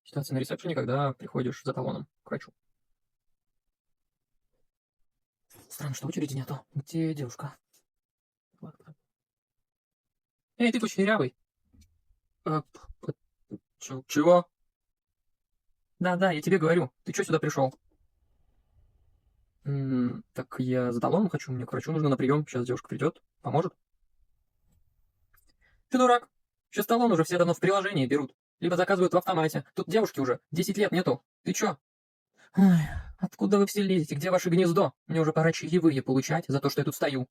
Ситуация на ресепшене, когда приходишь за талоном к врачу. Странно, что очереди нету. Где девушка? Ладно. Эй, ты кучерявый. А, чего? Да-да, я тебе говорю. Ты чё сюда пришел? Так я за талоном хочу, мне к врачу нужно на прием. Сейчас девушка придет, поможет. Ты дурак. Сейчас талон уже все давно в приложении берут. Либо заказывают в автомате. Тут девушки уже 10 лет нету. Ты чё? Ой, откуда вы все лезете? Где ваше гнездо? Мне уже пора чаевые получать за то, что я тут стою.